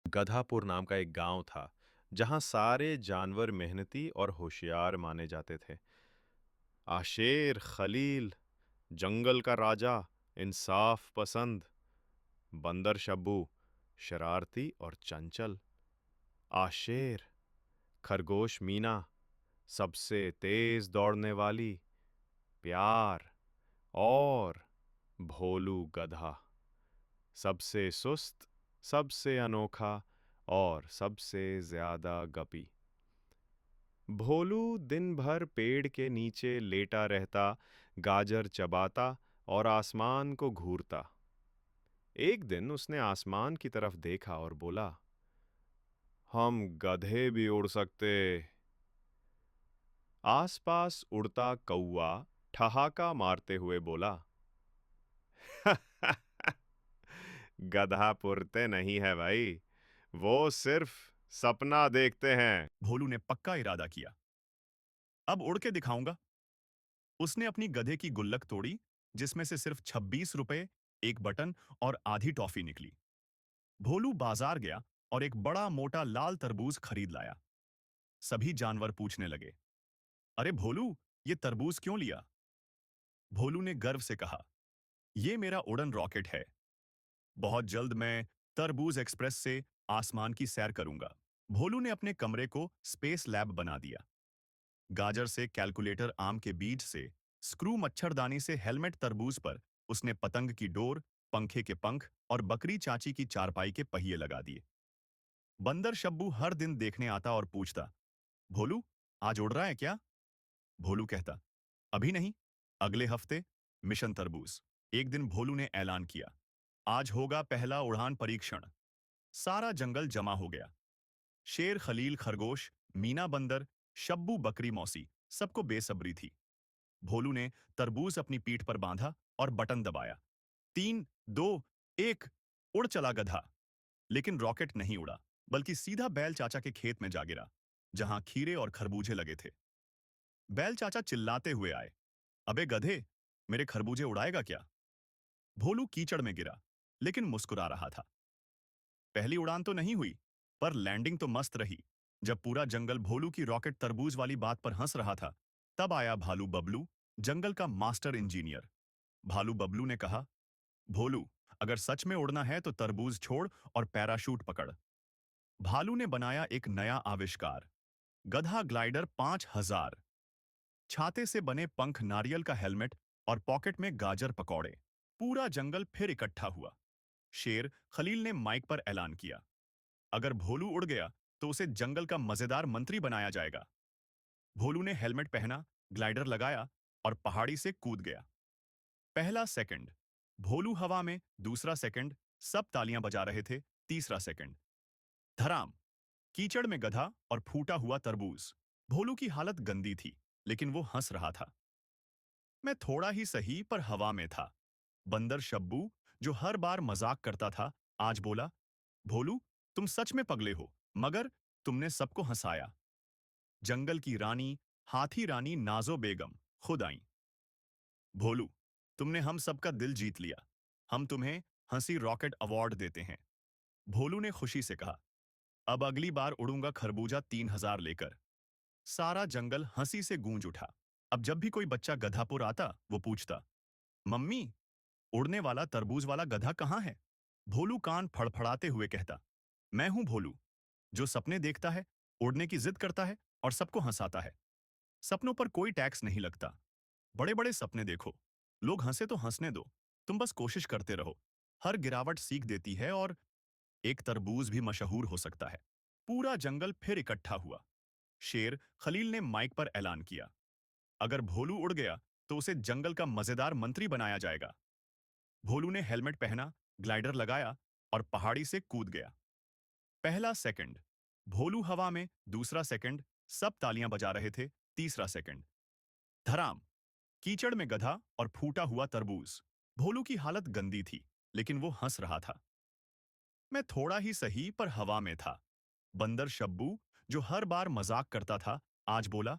गधापुर नाम का एक गांव था, जहां सारे जानवर मेहनती और होशियार माने जाते थे। आशेर, खलील, जंगल का राजा, इंसाफ पसंद, बंदर शब्बू, शरारती और चंचल। आशेर, खरगोश मीना, सबसे तेज दौड़ने वाली, प्यार, और भोलू गधा, सबसे सुस्त, सबसे अनोखा और सबसे ज्यादा गपी। भोलू दिन भर पेड़ के नीचे लेटा रहता, गाजर चबाता और आसमान को घूरता। एक दिन उसने आसमान की तरफ देखा और बोला, हम गधे भी उड़ सकते। आसपास उड़ता कौआ ठहाका मारते हुए बोला, गधा पुरते नहीं है भाई, वो सिर्फ सपना देखते हैं। भोलू ने पक्का इरादा किया। अब उड़ के दिखाऊंगा। उसने अपनी गधे की गुल्लक तोड़ी, जिसमें से सिर्फ 26 रुपए, एक बटन और आधी टॉफी निकली। भोलू बाजार गया और एक बड़ा मोटा लाल तरबूज खरीद लाया। सभी जानवर पूछने लगे, अरे भोलू, ये तरबूज क्यों लिया? भोलू ने गर्व से कहा, ये मेरा उड़न रॉकेट है। बहुत जल्द मैं तरबूज एक्सप्रेस से आसमान की सैर करूंगा। भोलू ने अपने कमरे को स्पेस लैब बना दिया। गाजर से कैलकुलेटर, आम के बीज से स्क्रू, मच्छरदानी से हेलमेट, तरबूज पर उसने पतंग की डोर, पंखे के पंख और बकरी चाची की चारपाई के पहिए लगा दिए। बंदर शब्बू हर दिन देखने आता और पूछता, भोलू, आज उड़ रहा है क्या? भोलू कहता, अभी नहीं, अगले हफ्ते। मिशन तरबूज। एक दिन भोलू ने ऐलान किया, आज होगा पहला उड़ान परीक्षण। सारा जंगल जमा हो गया। शेर, खलील, खरगोश, मीना बंदर, शब्बू बकरी मौसी, सबको बेसब्री थी। भोलू ने तरबूज अपनी पीठ पर बांधा और बटन दबाया। 3, 2, 1, उड़ चला गधा। लेकिन रॉकेट नहीं उड़ा, बल्कि सीधा बैल चाचा के खेत में जा गिरा, जहां खीरे और खरबूजे लगे थे। बैल चाचा चिल्लाते हुए आए, अबे गधे, मेरे खरबूजे उड़ाएगा क्या? भोलू कीचड़ में गिरा, लेकिन मुस्कुरा रहा था। पहली उड़ान तो नहीं हुई, पर लैंडिंग तो मस्त रही। जब पूरा जंगल भोलू की रॉकेट तरबूज वाली बात पर हंस रहा था, तब आया भालू बबलू, जंगल का मास्टर इंजीनियर। भालू बबलू ने कहा, भोलू, अगर सच में उड़ना है तो तरबूज छोड़ और पैराशूट पकड़। भालू ने बनाया एक नया आविष्कार, गधा ग्लाइडर 5000। छाते से बने पंख, नारियल का हेलमेट और पॉकेट में गाजर पकौड़े। पूरा जंगल फिर इकट्ठा हुआ। शेर, खलील ने माइक पर ऐलान किया, अगर भोलू उड़ गया तो उसे जंगल का मजेदार मंत्री बनाया जाएगा। भोलू ने हेलमेट पहना, ग्लाइडर लगाया और पहाड़ी से कूद गया। पहला सेकंड, भोलू हवा में। दूसरा सेकंड, सब तालियां बजा रहे थे। तीसरा सेकंड, धराम, कीचड़ में गधा और फूटा हुआ तरबूज। भोलू की हालत गंदी थी, लेकिन वो हंस रहा था। मैं थोड़ा ही सही, पर हवा में था। बंदर शब्बू, जो हर बार मजाक करता था, आज बोला, भोलू, तुम सच में पगले हो, मगर तुमने सबको हंसाया। जंगल की रानी, हाथी रानी नाजो बेगम खुद आई। भोलू, तुमने हम सबका दिल जीत लिया। हम तुम्हें हंसी रॉकेट अवार्ड देते हैं। भोलू ने खुशी से कहा, अब अगली बार उड़ूंगा खरबूजा 3000 लेकर। सारा जंगल हंसी से गूंज उठा। अब जब भी कोई बच्चा गधापुर आता, वो पूछता, मम्मी, उड़ने वाला तरबूज वाला गधा कहाँ है? भोलू कान फड़फड़ाते हुए कहता, मैं हूं भोलू, जो सपने देखता है, उड़ने की जिद करता है और सबको हंसाता है। सपनों पर कोई टैक्स नहीं लगता। बड़े बड़े सपने देखो, लोग हंसे तो हंसने दो, तुम बस कोशिश करते रहो। हर गिरावट सीख देती है और एक तरबूज भी मशहूर हो सकता है। पूरा जंगल फिर इकट्ठा हुआ। शेर, खलील ने माइक पर ऐलान किया, अगर भोलू उड़ गया तो उसे जंगल का मजेदार मंत्री बनाया जाएगा। भोलू ने हेलमेट पहना, ग्लाइडर लगाया और पहाड़ी से कूद गया। पहला सेकंड, भोलू हवा में। दूसरा सेकंड, सब तालियां बजा रहे थे। तीसरा सेकंड, धराम, कीचड़ में गधा और फूटा हुआ तरबूज। भोलू की हालत गंदी थी, लेकिन वो हंस रहा था। मैं थोड़ा ही सही, पर हवा में था। बंदर शब्बू, जो हर बार मजाक करता था, आज बोला,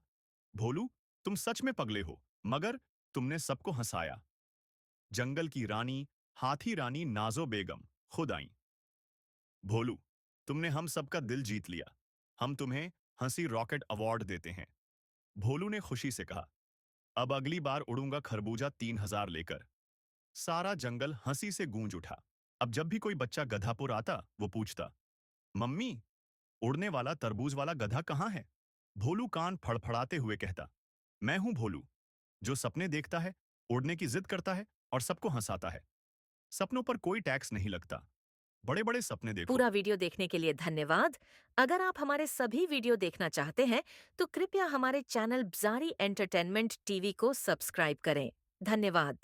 भोलू, तुम सच में पगले हो, मगर तुमने सबको हंसाया। जंगल की रानी, हाथी रानी नाजो बेगम खुद आई। भोलू, तुमने हम सबका दिल जीत लिया। हम तुम्हें हंसी रॉकेट अवार्ड देते हैं। भोलू ने खुशी से कहा। अब अगली बार उड़ूंगा खरबूजा 3000 लेकर। सारा जंगल हंसी से गूंज उठा। अब जब भी कोई बच्चा गधापुर आता, वो पूछता, मम्मी, उड़ने वाला तरबूज वाला गधा कहाँ है? भोलू कान फड़फड़ाते हुए कहता, मैं हूं भोलू, जो सपने देखता है, उड़ने की जिद करता है और सबको हंसाता है। सपनों पर कोई टैक्स नहीं लगता। बड़े बड़े सपने देखो। पूरा वीडियो देखने के लिए धन्यवाद। अगर आप हमारे सभी वीडियो देखना चाहते हैं, तो कृपया हमारे चैनल ब्जारी एंटरटेनमेंट टीवी को सब्सक्राइब करें। धन्यवाद।